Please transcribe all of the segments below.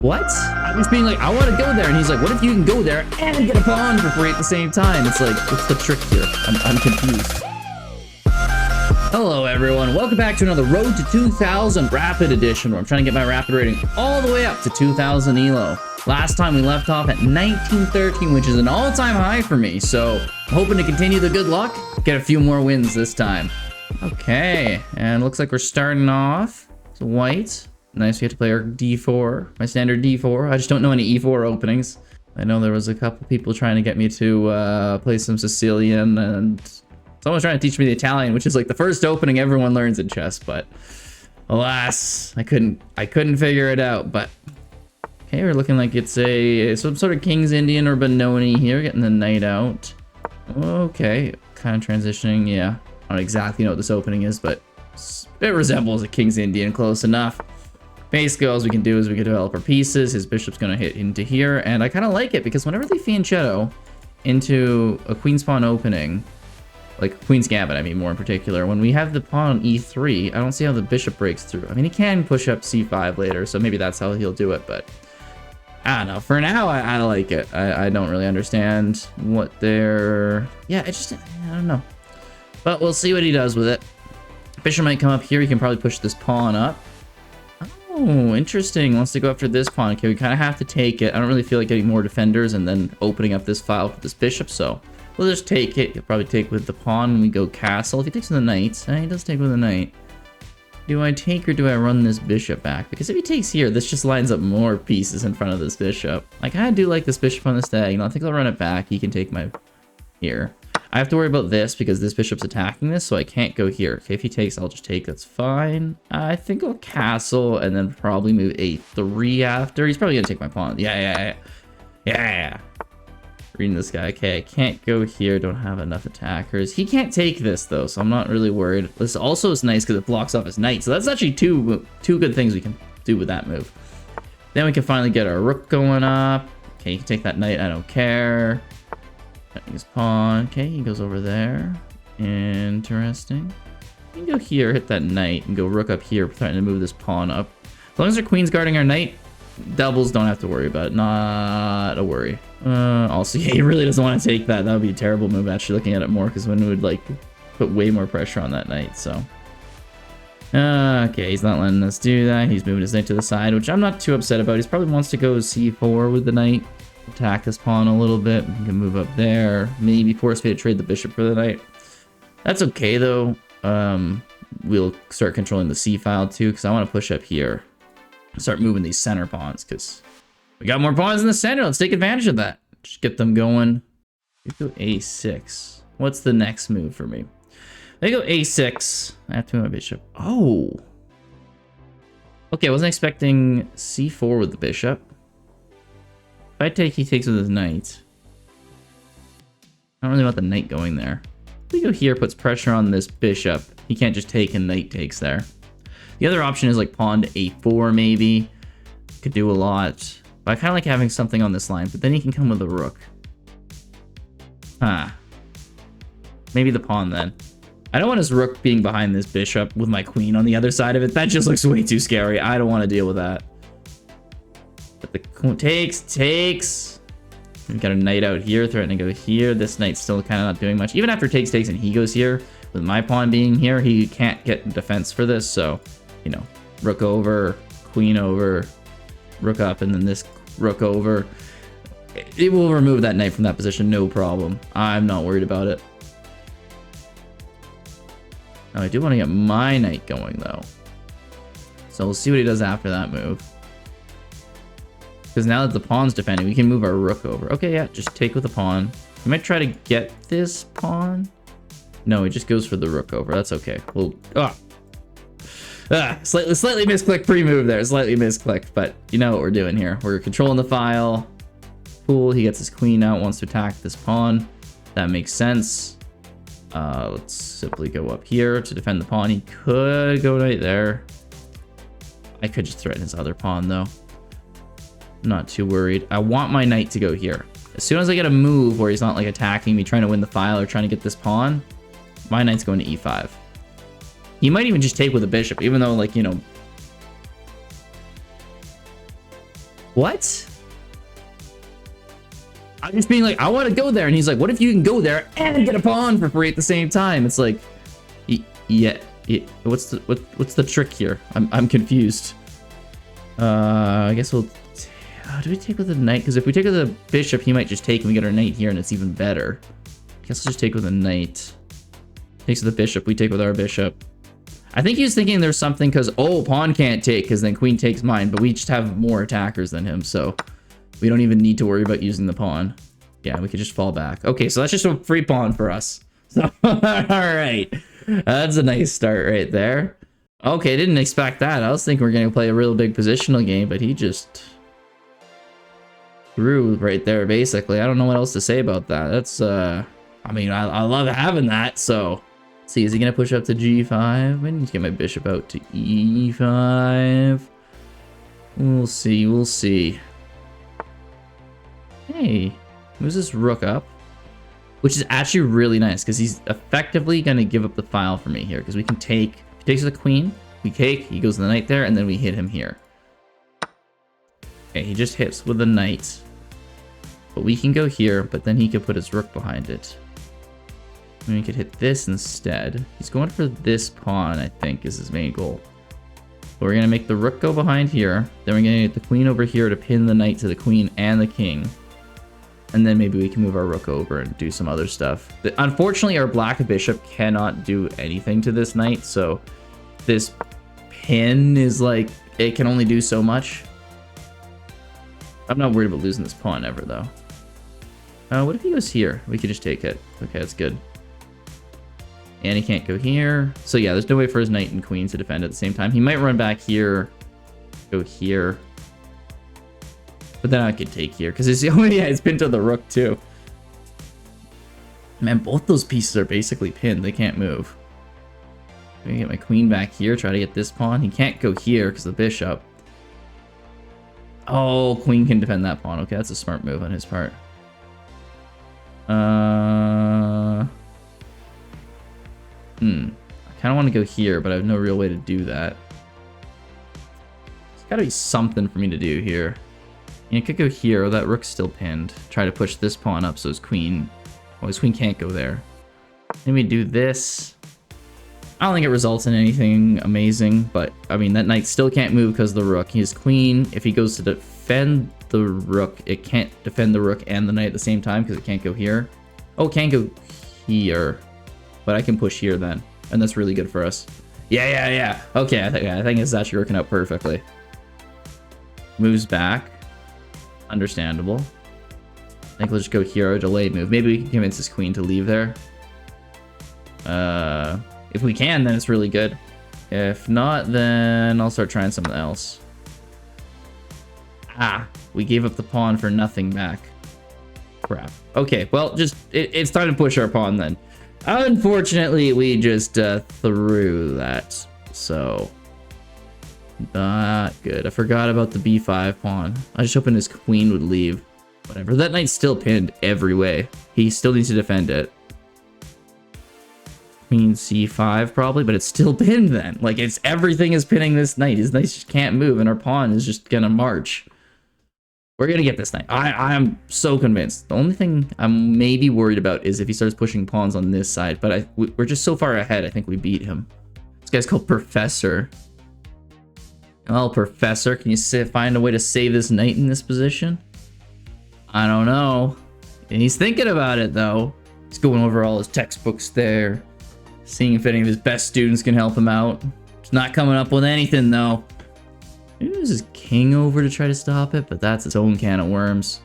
What? I was being like, I want to go there. And he's like, what if you can go there and get a pawn for free at the same time? It's like, what's the trick here? I'm confused. Hello, everyone. Welcome back to another Road to 2000 Rapid Edition, where I'm trying to get my rapid rating all the way up to 2000 ELO. Last time we left off at 1913, which is an all-time high for me. So I'm hoping to continue the good luck, get a few more wins this time. Okay, and looks like we're starting off. It's white. Nice, we have to play our d4, my standard d4. I just don't know any e4 openings. I know there was a couple people trying to get me to play some Sicilian, and someone's trying to teach me the Italian, which is like the first opening everyone learns in chess, but alas, I couldn't figure it out. But okay, we're looking like it's some sort of King's Indian or Benoni here, getting the knight out. Okay, kind of transitioning, yeah. I don't exactly know what this opening is, but it resembles a King's Indian close enough. Basically, all we can do is we can develop our pieces. His bishop's going to hit into here, and I kind of like it because whenever they fianchetto into a queen's pawn opening, like queen's gambit, I mean, more in particular, when we have the pawn on e3, I don't see how the bishop breaks through. I mean, he can push up c5 later, so maybe that's how he'll do it, but I don't know. For now, I like it. I don't really understand what they're... Yeah, I don't know. But we'll see what he does with it. Bishop might come up here. He can probably push this pawn up. Oh, interesting. Wants to go after this pawn. Okay, we kind of have to take it. I don't really feel like getting more defenders and then opening up this file for this bishop, so we'll just take it. He'll probably take with the pawn when we go castle. If he takes with the knight, he does take with the knight. Do I take or do I run this bishop back? Because if he takes here, this just lines up more pieces in front of this bishop. I kind of do like this bishop on this diagonal. I think I'll run it back. He can take my here. I have to worry about this because this bishop's attacking this, so I can't go here. Okay, if he takes, I'll just take. That's fine. I think I'll castle and then probably move a3 after. He's probably going to take my pawn. Yeah. Reading this guy. Okay, I can't go here. Don't have enough attackers. He can't take this, though, so I'm not really worried. This also is nice because it blocks off his knight, so that's actually two good things we can do with that move. Then we can finally get our rook going up. Okay, you can take that knight. I don't care. His pawn. Okay, he goes over there. Interesting. You can go here, hit that knight, and go rook up here, trying to move this pawn up. As long as our queen's guarding our knight, doubles don't have to worry about it. Not a worry. Also, yeah, he really doesn't want to take that. That would be a terrible move, actually, looking at it more, because when it would, like, put way more pressure on that knight, so. Okay, he's not letting us do that. He's moving his knight to the side, which I'm not too upset about. He probably wants to go c4 with the knight. Attack this pawn a little bit. We can move up there. Maybe force me to trade the bishop for the knight. That's okay, though. We'll start controlling the c file, too, because I want to push up here. Start moving these center pawns, because we got more pawns in the center. Let's take advantage of that. Just get them going. We go a6. What's the next move for me? They go a6. I have to move my bishop. Oh. Okay, I wasn't expecting c4 with the bishop. If I take, he takes with his knight. I don't really want the knight going there. If we go here, puts pressure on this bishop. He can't just take and knight takes there. The other option is like pawn to a4 maybe. Could do a lot. But I kind of like having something on this line, but then he can come with a rook. Maybe the pawn then. I don't want his rook being behind this bishop with my queen on the other side of it. That just looks way too scary. I don't want to deal with that. But the queen takes. We've got a knight out here, threatening to go here. This knight's still kind of not doing much. Even after takes, and he goes here, with my pawn being here, he can't get defense for this. So, you know, rook over, queen over, rook up, and then this rook over. It will remove that knight from that position, no problem. I'm not worried about it. Now, I do want to get my knight going, though. So we'll see what he does after that move. Because now that the pawn's defending, we can move our rook over. Okay, yeah, just take with the pawn. We might try to get this pawn. No, he just goes for the rook over. That's okay. We'll... slightly misclicked pre-move there. Slightly misclicked, but you know what we're doing here. We're controlling the file. Cool, he gets his queen out, wants to attack this pawn. That makes sense. Let's simply go up here to defend the pawn. He could go right there. I could just threaten his other pawn, though. Not too worried. I want my knight to go here. As soon as I get a move where he's not like attacking me, trying to win the file or trying to get this pawn, my knight's going to e5. He might even just take with a bishop, even though, like, you know, What? I'm just being like, I want to go there. And he's like, what if you can go there and get a pawn for free at the same time? It's like, yeah. What's the trick here? I'm confused. I guess we'll... do we take with the knight? Because if we take with the bishop, he might just take and we get our knight here and it's even better. I guess we'll just take with the knight. Takes with the bishop, we take with our bishop. I think he's thinking there's something because, oh, pawn can't take because then queen takes mine, but we just have more attackers than him, so we don't even need to worry about using the pawn. Yeah, we could just fall back. Okay, so that's just a free pawn for us. So, all right. That's a nice start right there. Okay, didn't expect that. I was thinking we were going to play a real big positional game, but he just threw right there, basically. I don't know what else to say about that. That's, I mean, I love having that, so... Let's see, is he going to push up to g5? I need to get my bishop out to e5. We'll see, we'll see. Hey, moves this rook up. Which is actually really nice, because he's effectively going to give up the file for me here, because we can take... He takes the queen, we take, he goes to the knight there, and then we hit him here. Okay, he just hits with the knight. But we can go here, but then he could put his rook behind it. And we could hit this instead. He's going for this pawn, I think, is his main goal. But we're going to make the rook go behind here. Then we're going to get the queen over here to pin the knight to the queen and the king. And then maybe we can move our rook over and do some other stuff. Unfortunately, our black bishop cannot do anything to this knight, so this pin is like, it can only do so much. I'm not worried about losing this pawn ever, though. What if he goes here? We could just take it. Okay, that's good. And he can't go here. So yeah, there's no way for his knight and queen to defend at the same time. He might run back here, go here. But then I could take here, because it's, oh yeah, it's pinned to the rook too. Man, both those pieces are basically pinned. They can't move. I'm gonna get my queen back here, try to get this pawn. He can't go here because the bishop. Oh, queen can defend that pawn. Okay, that's a smart move on his part. I kind of want to go here, but I have no real way to do that. There's got to be something for me to do here. You could go here, or that rook's still pinned. Try to push this pawn up so his queen... Well, his queen can't go there. Maybe do this. I don't think it results in anything amazing, but, I mean, that knight still can't move because of the rook. His queen, if he goes to defend the rook, it can't defend the rook and the knight at the same time because it can't go here. Oh, it can go here. But I can push here then, and that's really good for us. Yeah. Okay, I think it's actually working out perfectly. Moves back. Understandable. I think we'll just go here, a delayed move. Maybe we can convince this queen to leave there. If we can, then it's really good. If not, then I'll start trying something else. Ah, we gave up the pawn for nothing back. Crap. Okay, well, just it's time to push our pawn then. Unfortunately, we just threw that, so not good. I forgot about the b5 pawn. I just hoping his queen would leave. Whatever. That knight's still pinned every way. He still needs to defend it. Queen c5 probably, but it's still pinned then. Like, it's everything is pinning this knight. His knight just can't move, and our pawn is just gonna march. We're gonna get this knight. I'm so convinced. The only thing I'm maybe worried about is if he starts pushing pawns on this side, but we're just so far ahead, I think we beat him. This guy's called Professor. Well, Professor, can you find a way to save this knight in this position? I don't know. And he's thinking about it, though. He's going over all his textbooks there, seeing if any of his best students can help him out. He's not coming up with anything, though. Maybe there's his king over to try to stop it, but that's its own can of worms.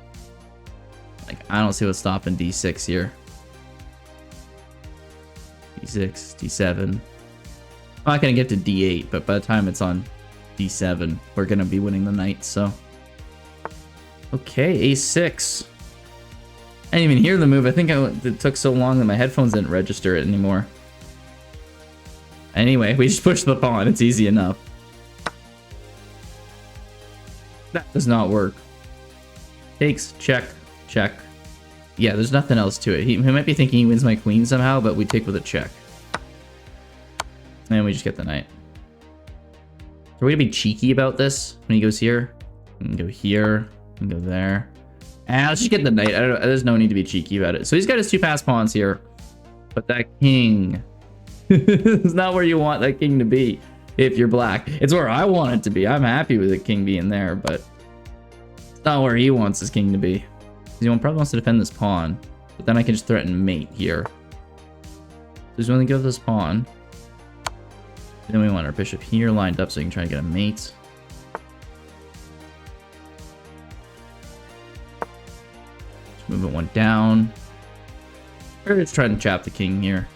Like, I don't see what's stopping d6 here. d6, d7. I'm not going to get to d8, but by the time it's on d7, we're going to be winning the knight, so. Okay, a6. I didn't even hear the move. I think it took so long that my headphones didn't register it anymore. Anyway, we just pushed the pawn. It's easy enough. That does not work. Takes, check, check. Yeah, there's nothing else to it. He might be thinking he wins my queen somehow, but we take with a check. And we just get the knight. So we're gonna be cheeky about this when he goes here. And go here. And go there. And let's just get the knight. I don't know. There's no need to be cheeky about it. So he's got his 2 pass pawns here. But that king is not where you want that king to be if you're black. It's where I want it to be. I'm happy with the king being there, but it's not where he wants his king to be. He probably wants to defend this pawn. But then I can just threaten mate here. So he's going to give this pawn. Then we want our bishop here lined up so we can try to get a mate. Just move it 1 down. Or just try to trap the king here.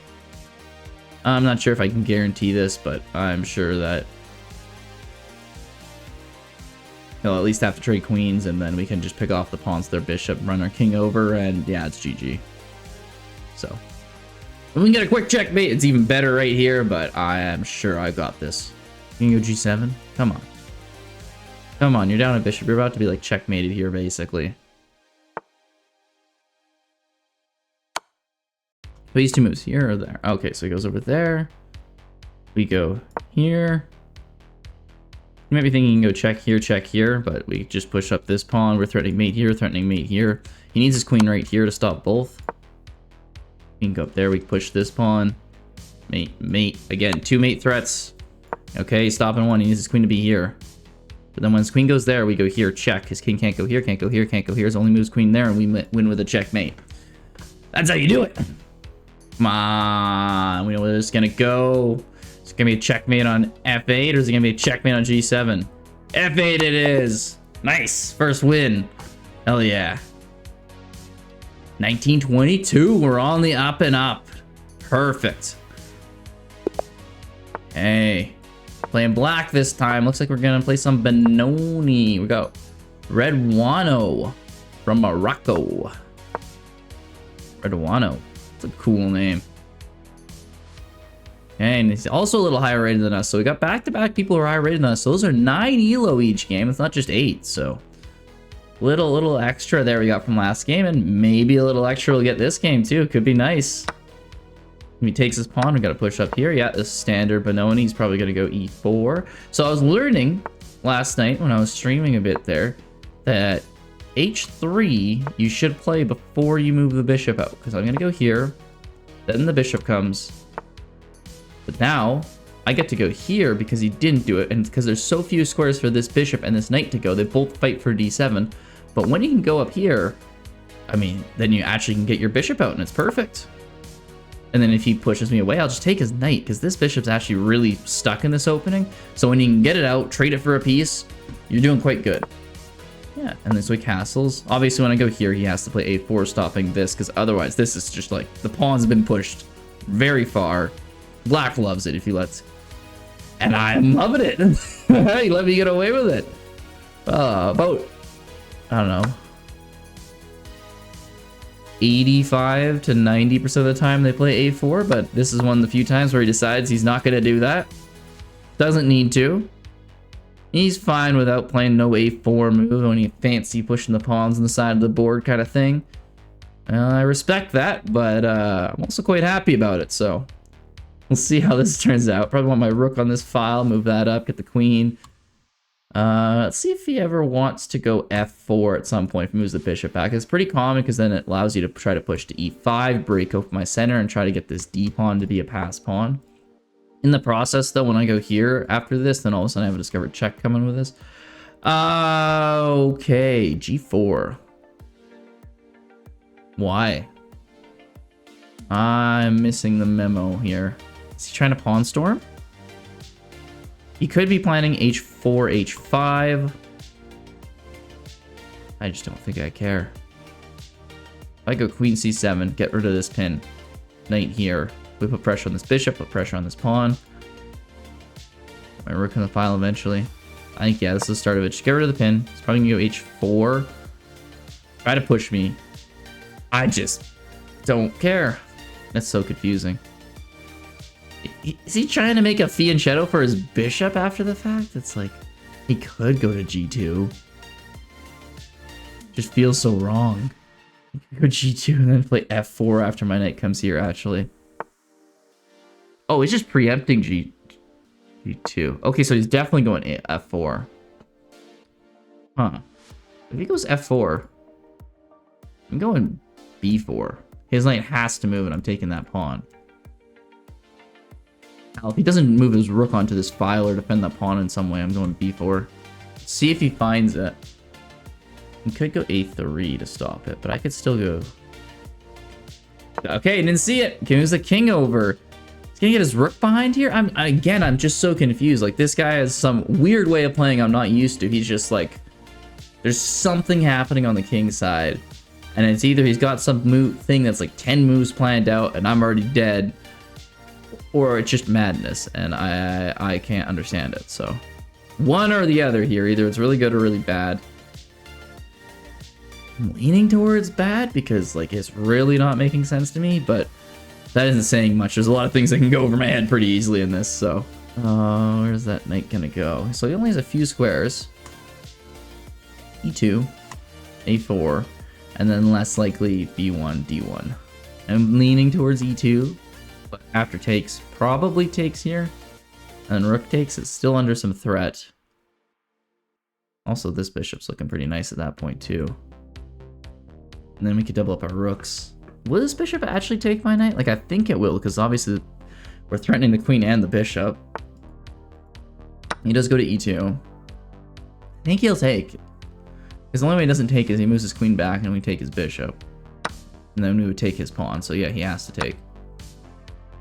I'm not sure if I can guarantee this, but I'm sure that he'll at least have to trade queens, and then we can just pick off the pawns to their bishop, run our king over, and yeah, it's GG. So, if we can get a quick checkmate, it's even better right here, but I am sure I got this. You can go G7? Come on. Come on, you're down a bishop. You're about to be like checkmated here, basically. But these 2 moves here or there. Okay, so he goes over there. We go here. You might be thinking you can go check here, but we just push up this pawn. We're threatening mate here, threatening mate here. He needs his queen right here to stop both. We can go up there, we can push this pawn. Mate, mate. Again, 2 mate threats. Okay, stopping 1, he needs his queen to be here. But then when his queen goes there, we go here, check. His king can't go here, can't go here, can't go here. His only moves queen there, and we win with a checkmate. That's how you do it. Come on, we know where this is gonna go. Is it gonna be a checkmate on F8 or is it gonna be a checkmate on G7? F8 it is. Nice, first win. Hell yeah. 1922, we're on the up and up. Perfect. Hey, playing black this time. Looks like we're gonna play some Benoni. We got Red Wano from Morocco. Red Wano. It's a cool name. And he's also a little higher rated than us. So we got back-to-back people who are higher rated than us. So those are 9 ELO each game. It's not just 8. So little extra there we got from last game. And maybe a little extra we'll get this game too. Could be nice. If he takes his pawn, we got to push up here. Yeah, the standard Benoni. He's probably going to go E4. So I was learning last night when I was streaming a bit there that H3 you should play before you move the bishop out, because I'm gonna go here, then the bishop comes, but now I get to go here because he didn't do it, and because there's so few squares for this bishop and this knight to go, they both fight for D7. But when you can go up here, I mean, then you actually can get your bishop out and it's perfect. And then if he pushes me away, I'll just take his knight, because this bishop's actually really stuck in this opening. So when you can get it out, trade it for a piece, you're doing quite good. Yeah, and then so he castles. Obviously, when I go here, he has to play A4, stopping this, because otherwise, this is just like, the pawn's been pushed very far. Black loves it if he lets. And I'm loving it. He let me get away with it. About, I don't know, 85 to 90% of the time they play A4, but this is one of the few times where he decides he's not going to do that. Doesn't need to. He's fine without playing no A4 move, only fancy pushing the pawns on the side of the board kind of thing. I respect that, but I'm also quite happy about it, so we'll see how this turns out. Probably want my rook on this file, move that up, get the queen. Let's see if he ever wants to go F4 at some point if he moves the bishop back. It's pretty common because then it allows you to try to push to E5, break open my center, and try to get this D pawn to be a pass pawn. In the process, though, when I go here after this, then all of a sudden I have a discovered check coming with this. Okay, G4. Why? I'm missing the memo here. Is he trying to pawn storm? He could be planning H4, H5. I just don't think I care. If I go Queen C7, get rid of this pin. Knight here. We put pressure on this bishop, put pressure on this pawn. My rook on the file eventually. I think, yeah, this is the start of it. Just get rid of the pin. It's probably gonna go H4. Try to push me. I just don't care. That's so confusing. Is he trying to make a fianchetto for his bishop after the fact? It's like, he could go to G2. Just feels so wrong. He could go G2 and then play F4 after my knight comes here, actually. Oh, he's just preempting G2. Okay, so he's definitely going F4. Huh. If he goes f4, I'm going b4. His knight has to move, and I'm taking that pawn. Now, if he doesn't move his rook onto this file or defend that pawn in some way, I'm going b4. See if he finds it. He could go a3 to stop it, but I could still go... Okay, didn't see it. Moves the king over. He's gonna get his rook behind here? I'm just so confused. Like, this guy has some weird way of playing I'm not used to. He's just like... There's something happening on the king side. And it's either he's got some thing that's like 10 moves planned out and I'm already dead, or it's just madness and I can't understand it. So one or the other here. Either it's really good or really bad. I'm leaning towards bad because like it's really not making sense to me, but that isn't saying much. There's a lot of things that can go over my head pretty easily in this. So where's that knight gonna go? So he only has a few squares. E2, A4, and then less likely B1, D1. I'm leaning towards E2, but after takes, probably takes here. And rook takes, it's still under some threat. Also, this bishop's looking pretty nice at that point too. And then we could double up our rooks. Will this bishop actually take my knight? Like, I think it will, because obviously we're threatening the queen and the bishop. He does go to E2. I think he'll take. Because the only way he doesn't take is he moves his queen back and we take his bishop. And then we would take his pawn. So yeah, he has to take.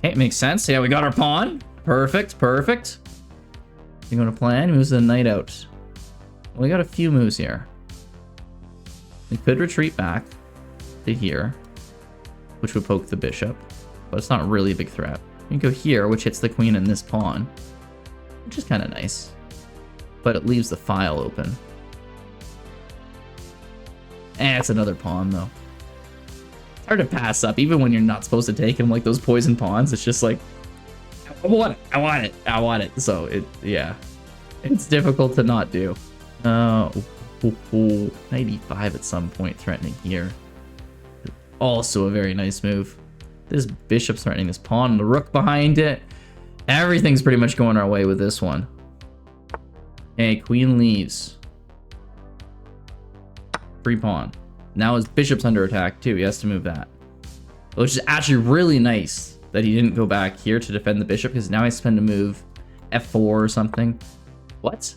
Okay, makes sense. Yeah, we got our pawn. Perfect, perfect. You going to plan? Moves the knight out. Well, we got a few moves here. We could retreat back to here, which would poke the bishop. But it's not really a big threat. We can go here, which hits the queen and this pawn, which is kind of nice. But it leaves the file open. It's another pawn, though. It's hard to pass up, even when you're not supposed to take him, like those poison pawns. It's just like, I want it, I want it, I want it. So, yeah. It's difficult to not do. 95 at some point, threatening here. Also a very nice move. This bishop's threatening this pawn, and the rook behind it. Everything's pretty much going our way with this one. Okay, queen leaves. Free pawn. Now his bishop's under attack too. He has to move that. Which is actually really nice that he didn't go back here to defend the bishop, because now I spend to move f4 or something. What?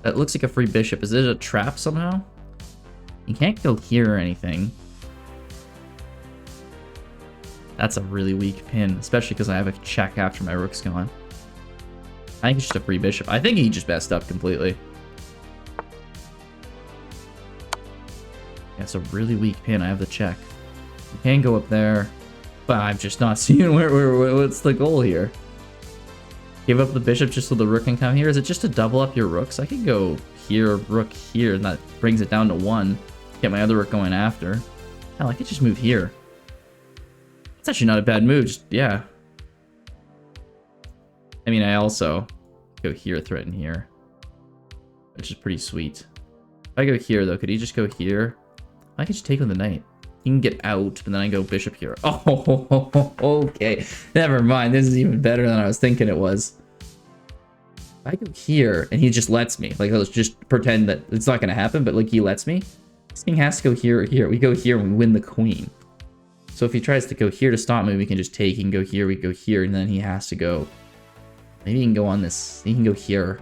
That looks like a free bishop. Is it a trap somehow? You can't go here or anything. That's a really weak pin, especially because I have a check after my rook's gone. I think it's just a free bishop. I think he just messed up completely. It's a really weak pin. I have the check. You can go up there, but I'm just not seeing what's the goal here. Give up the bishop just so the rook can come here. Is it just to double up your rooks? I could go here, rook here, and that brings it down to 1. Get my other rook going after. Hell, I could just move here. It's actually not a bad move. Just, yeah. I mean, I also go here, threaten here, which is pretty sweet. If I go here, though, could he just go here? I could just take on the knight. He can get out, but then I go bishop here. Oh, okay. Never mind. This is even better than I was thinking it was. If I go here, and he just lets me. Like, let's just pretend that it's not going to happen, but, like, he lets me. This king has to go here or here. We go here and we win the queen. So if he tries to go here to stop me, we can just take. He can go here, we go here, and then he has to go... Maybe he can go on this. He can go here.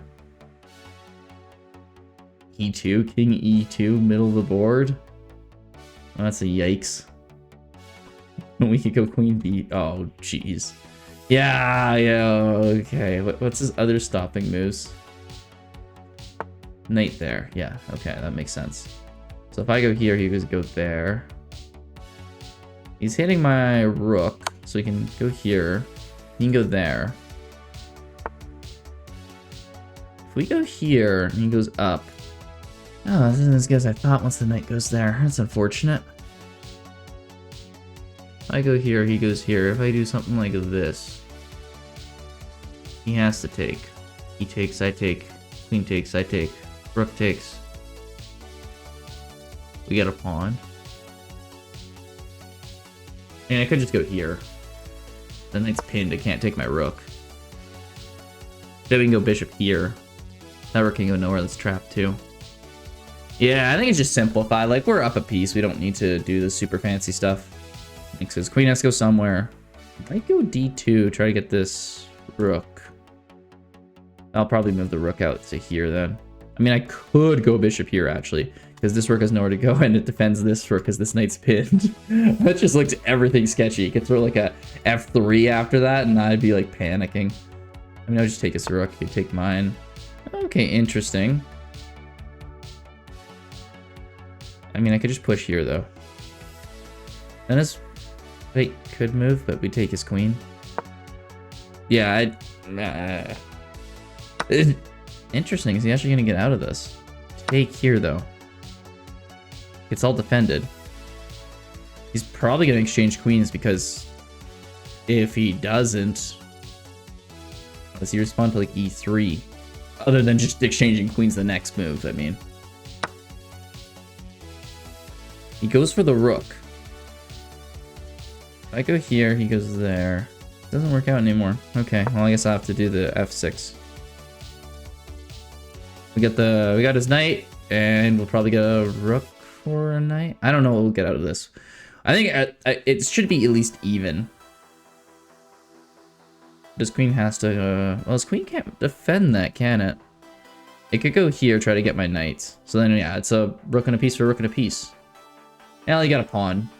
E2, king E2, middle of the board. Oh, that's a yikes. We could go queen B. Oh, jeez. Yeah, okay. What's his other stopping moves? Knight there. Yeah, okay, that makes sense. So if I go here, he go there. He's hitting my rook, so he can go here. He can go there. If we go here, and he goes up. Oh, this isn't as good as I thought once the knight goes there. That's unfortunate. If I go here, he goes here. If I do something like this, he has to take. He takes, I take. Queen takes, I take. Rook takes. We get a pawn. And I could just go here. The knight's pinned, I can't take my rook. Then we can go bishop here. That rook can go nowhere, that's trapped too. Yeah, I think it's just simplified. Like, we're up a piece. We don't need to do the super fancy stuff. Because queen has to go somewhere. Might go d2, try to get this rook. I'll probably move the rook out to here then. I mean, I could go bishop here, actually, because this rook has nowhere to go, and it defends this rook because this knight's pinned. That just looks everything sketchy. You could throw like a f3 after that, and I'd be like panicking. I mean, I'll just take his rook. You take mine. Okay, interesting. I mean, I could just push here, though. Then his... Wait, could move, but we take his queen. Yeah, interesting. Is he actually going to get out of this? Take here, though. It's all defended. He's probably going to exchange queens because if he doesn't... Does he respond to, like, e3? Other than just exchanging queens the next move, I mean. He goes for the rook. If I go here, he goes there. Doesn't work out anymore. Okay, well, I guess I have to do the f6. We got his knight, and we'll probably get a rook for a knight. I don't know what we'll get out of this. I think it should be at least even. This queen has to... well, his queen can't defend that, can it? It could go here, try to get my knight. So then, yeah, it's a rook and a piece for a rook and a piece. Yeah, you got a pawn.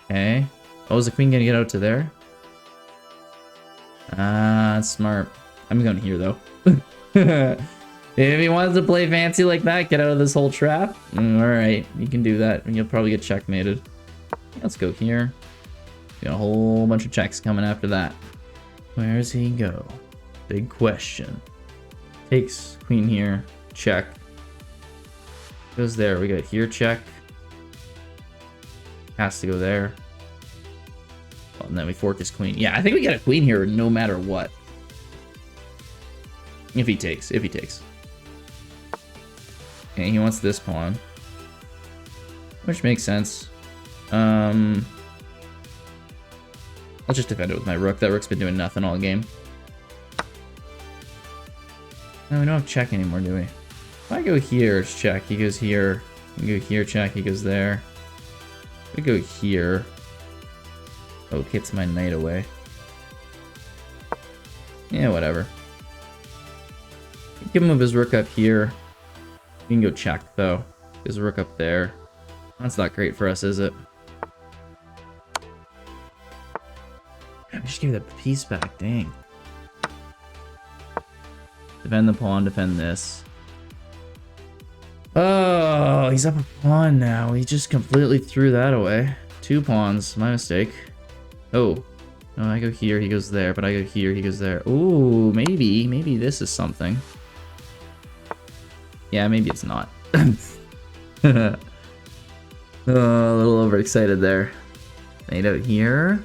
Okay. Oh, is the queen gonna get out to there? Ah, smart. I'm going here, though. If he wants to play fancy like that, get out of this whole trap. Alright, you can do that, and you'll probably get checkmated. Let's go here. Got a whole bunch of checks coming after that. Where does he go? Big question. Takes queen here. Check. Goes there. We got here, check. Has to go there. Well, and then we fork his queen. Yeah, I think we get a queen here no matter what. If he takes. If he takes. Okay, he wants this pawn. Which makes sense. I'll just defend it with my rook. That rook's been doing nothing all game. No, we don't have check anymore, do we? If I go here, it's check. He goes here. We go here, check. He goes there. We go here. Oh, hits my knight away. Yeah, whatever. You can move his rook up here. You can go check, though. His rook up there. That's not great for us, is it? I just gave the piece back, dang. Defend the pawn, defend this. Oh, he's up a pawn now. He just completely threw that away. 2 pawns, my mistake. Oh. No, I go here, he goes there, but I go here, he goes there. Ooh, maybe this is something. Yeah, maybe it's not. Oh, a little overexcited there. Knight out here.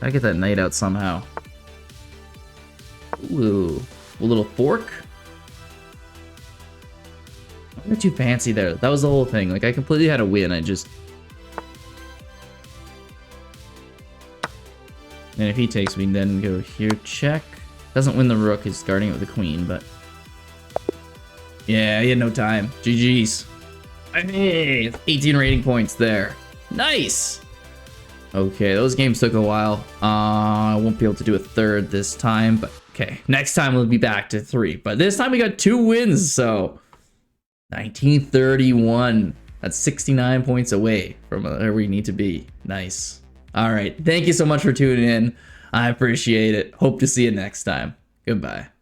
Gotta get that knight out somehow. Ooh, a little fork. Not too fancy there. That was the whole thing. Like, I completely had a win. I just... And if he takes, we then go here, check. Doesn't win the rook. He's guarding it with the queen, but... Yeah, he had no time. GG's. Hey, 18 rating points there. Nice! Okay, those games took a while. I won't be able to do a third this time, but okay. Next time we'll be back to 3. But this time we got 2 wins, so... 1931. That's 69 points away from where we need to be. Nice. All right. Thank you so much for tuning in. I appreciate it. Hope to see you next time. Goodbye.